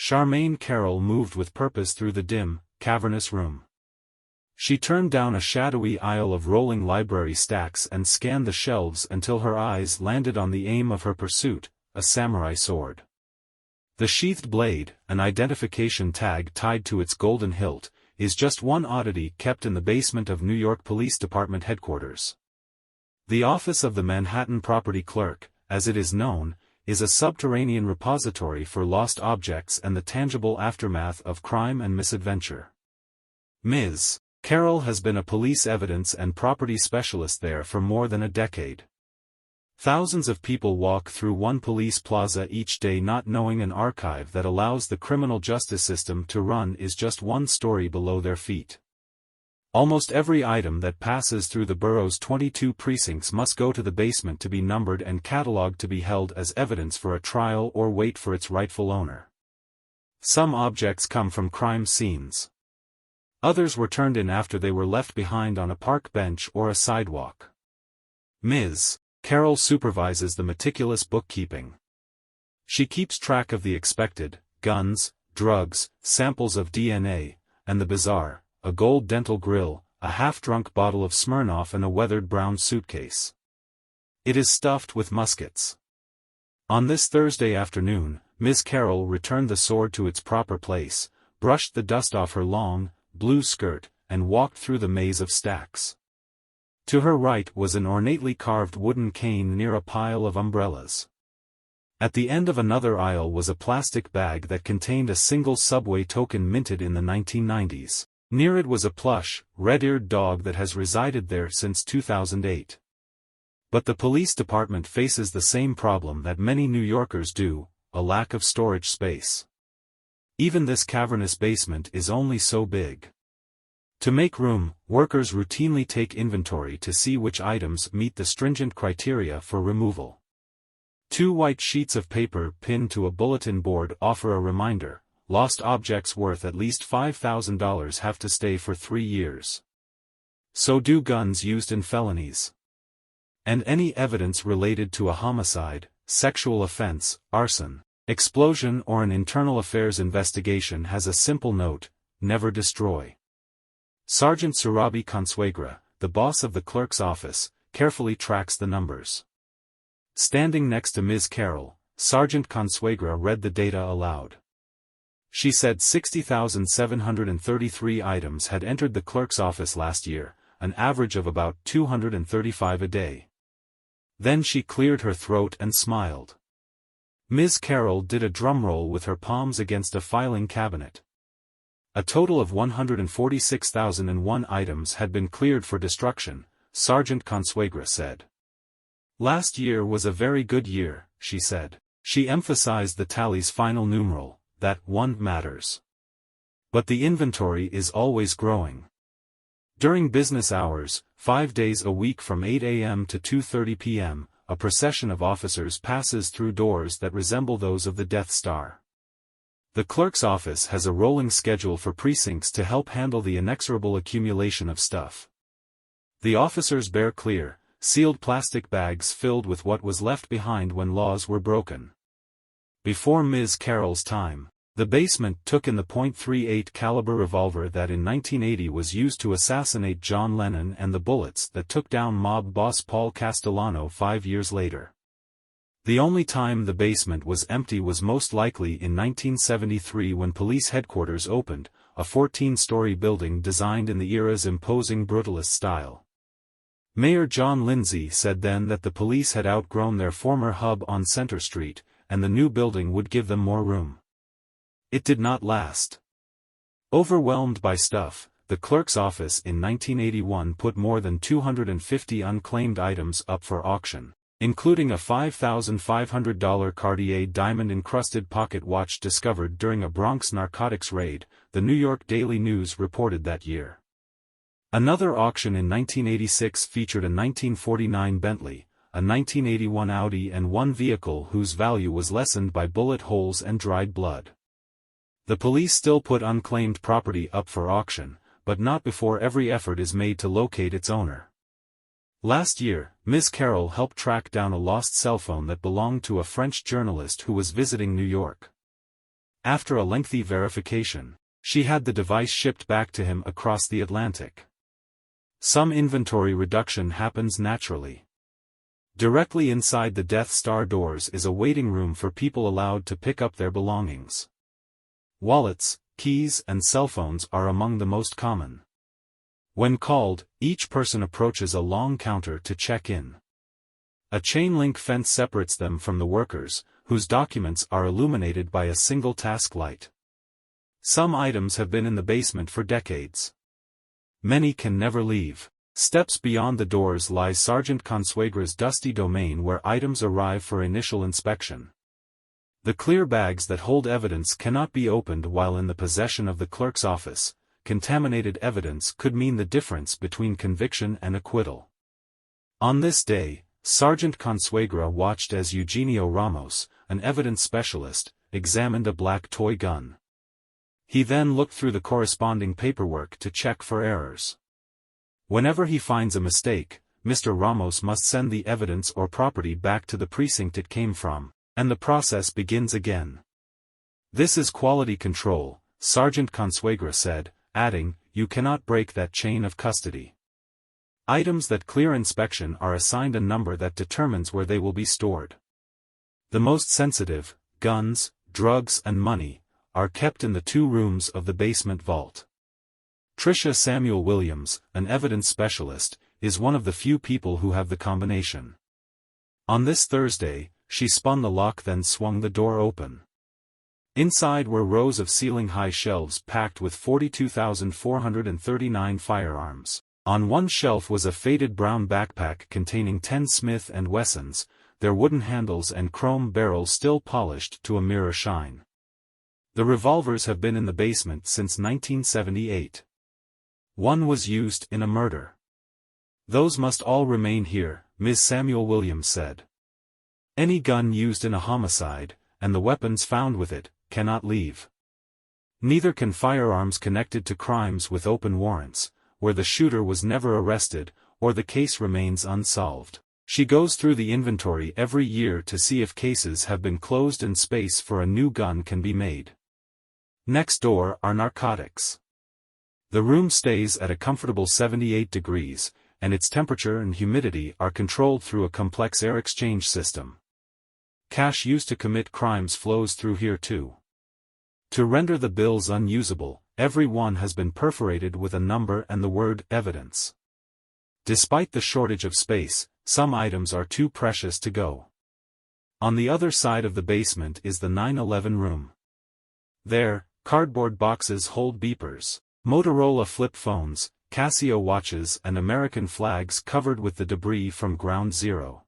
Charmain Carryl moved with purpose through the dim, cavernous room. She turned down a shadowy aisle of rolling library stacks and scanned the shelves until her eyes landed on the aim of her pursuit, a samurai sword. The sheathed blade, an identification tag tied to its golden hilt, is just one oddity kept in the basement of New York Police Department headquarters. The office of the Manhattan Property Clerk, as it is known, is a subterranean repository for lost objects and the tangible aftermath of crime and misadventure. Ms. Carryl has been a police evidence and property specialist there for more than a decade. Thousands of people walk through One Police Plaza each day not knowing an archive that allows the criminal justice system to run is just one story below their feet. Almost every item that passes through the borough's 22 precincts must go to the basement to be numbered and catalogued to be held as evidence for a trial or wait for its rightful owner. Some objects come from crime scenes. Others were turned in after they were left behind on a park bench or a sidewalk. Ms. Carryl supervises the meticulous bookkeeping. She keeps track of the expected, guns, drugs, samples of DNA, and the bizarre, a gold dental grill, a half-drunk bottle of Smirnoff and a weathered brown suitcase. It is stuffed with muskets. On this Thursday afternoon, Ms. Carryl returned the sword to its proper place, brushed the dust off her long, blue skirt, and walked through the maze of stacks. To her right was an ornately carved wooden cane near a pile of umbrellas. At the end of another aisle was a plastic bag that contained a single subway token minted in the 1990s. Near it was a plush, red-eared dog that has resided there since 2008. But the police department faces the same problem that many New Yorkers do, a lack of storage space. Even this cavernous basement is only so big. To make room, workers routinely take inventory to see which items meet the stringent criteria for removal. 2 white sheets of paper pinned to a bulletin board offer a reminder: lost objects worth at least $5,000 have to stay for 3 years. So do guns used in felonies. And any evidence related to a homicide, sexual offense, arson, explosion or an internal affairs investigation has a simple note: never destroy. Sergeant Surabi Consuegra, the boss of the clerk's office, carefully tracks the numbers. Standing next to Ms. Carryl, Sergeant Consuegra read the data aloud. She said 60,733 items had entered the clerk's office last year, an average of about 235 a day. Then she cleared her throat and smiled. Ms. Carryl did a drumroll with her palms against a filing cabinet. A total of 146,001 items had been cleared for destruction, Sergeant Consuegra said. Last year was a very good year, she said. She emphasized the tally's final numeral, that one matters. But the inventory is always growing. During business hours, 5 days a week from 8 a.m. to 2:30 p.m., a procession of officers passes through doors that resemble those of the Death Star. The clerk's office has a rolling schedule for precincts to help handle the inexorable accumulation of stuff. The officers bear clear, sealed plastic bags filled with what was left behind when laws were broken. Before Ms. Carryl's time, the basement took in the .38 caliber revolver that in 1980 was used to assassinate John Lennon and the bullets that took down mob boss Paul Castellano 5 years later. The only time the basement was empty was most likely in 1973 when police headquarters opened, a 14-story building designed in the era's imposing brutalist style. Mayor John Lindsay said then that the police had outgrown their former hub on Center Street, and the new building would give them more room. It did not last. Overwhelmed by stuff, the clerk's office in 1981 put more than 250 unclaimed items up for auction, including a $5,500 Cartier diamond-encrusted pocket watch discovered during a Bronx narcotics raid, the New York Daily News reported that year. Another auction in 1986 featured a 1949 Bentley, a 1981 Audi and one vehicle whose value was lessened by bullet holes and dried blood. The police still put unclaimed property up for auction, but not before every effort is made to locate its owner. Last year, Ms. Carryl helped track down a lost cell phone that belonged to a French journalist who was visiting New York. After a lengthy verification, she had the device shipped back to him across the Atlantic. Some inventory reduction happens naturally. Directly inside the Death Star doors is a waiting room for people allowed to pick up their belongings. Wallets, keys and cell phones are among the most common. When called, each person approaches a long counter to check in. A chain-link fence separates them from the workers, whose documents are illuminated by a single task light. Some items have been in the basement for decades. Many can never leave. Steps beyond the doors lies Sergeant Consuegra's dusty domain where items arrive for initial inspection. The clear bags that hold evidence cannot be opened while in the possession of the clerk's office. Contaminated evidence could mean the difference between conviction and acquittal. On this day, Sergeant Consuegra watched as Eugenio Ramos, an evidence specialist, examined a black toy gun. He then looked through the corresponding paperwork to check for errors. Whenever he finds a mistake, Mr. Ramos must send the evidence or property back to the precinct it came from, and the process begins again. "This is quality control," Sergeant Consuegra said, adding, "You cannot break that chain of custody." Items that clear inspection are assigned a number that determines where they will be stored. The most sensitive, guns, drugs and money, are kept in the 2 rooms of the basement vault. Tricia Samuel Williams, an evidence specialist, is one of the few people who have the combination. On this Thursday, she spun the lock then swung the door open. Inside were rows of ceiling-high shelves packed with 42,439 firearms. On one shelf was a faded brown backpack containing 10 Smith & Wessons, their wooden handles and chrome barrels still polished to a mirror shine. The revolvers have been in the basement since 1978. One was used in a murder. "Those must all remain here," Ms. Samuel Williams said. "Any gun used in a homicide, and the weapons found with it, cannot leave. Neither can firearms connected to crimes with open warrants, where the shooter was never arrested, or the case remains unsolved." She goes through the inventory every year to see if cases have been closed and space for a new gun can be made. Next door are narcotics. The room stays at a comfortable 78 degrees, and its temperature and humidity are controlled through a complex air exchange system. Cash used to commit crimes flows through here too. To render the bills unusable, every one has been perforated with a number and the word evidence. Despite the shortage of space, some items are too precious to go. On the other side of the basement is the 911 room. There, cardboard boxes hold beepers, Motorola flip phones, Casio watches and American flags covered with the debris from Ground Zero.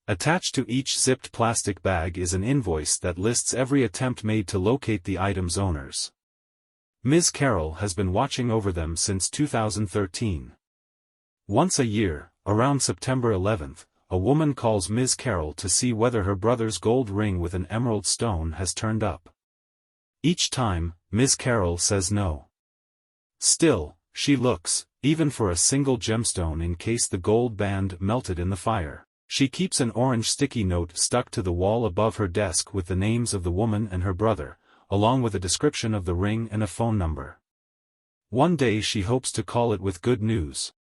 Attached to each zipped plastic bag is an invoice that lists every attempt made to locate the item's owners. Ms. Carroll has been watching over them since 2013. Once a year, around September 11th, a woman calls Ms. Carroll to see whether her brother's gold ring with an emerald stone has turned up. Each time, Ms. Carroll says no. Still, she looks, even for a single gemstone in case the gold band melted in the fire. She keeps an orange sticky note stuck to the wall above her desk with the names of the woman and her brother, along with a description of the ring and a phone number. One day she hopes to call it with good news.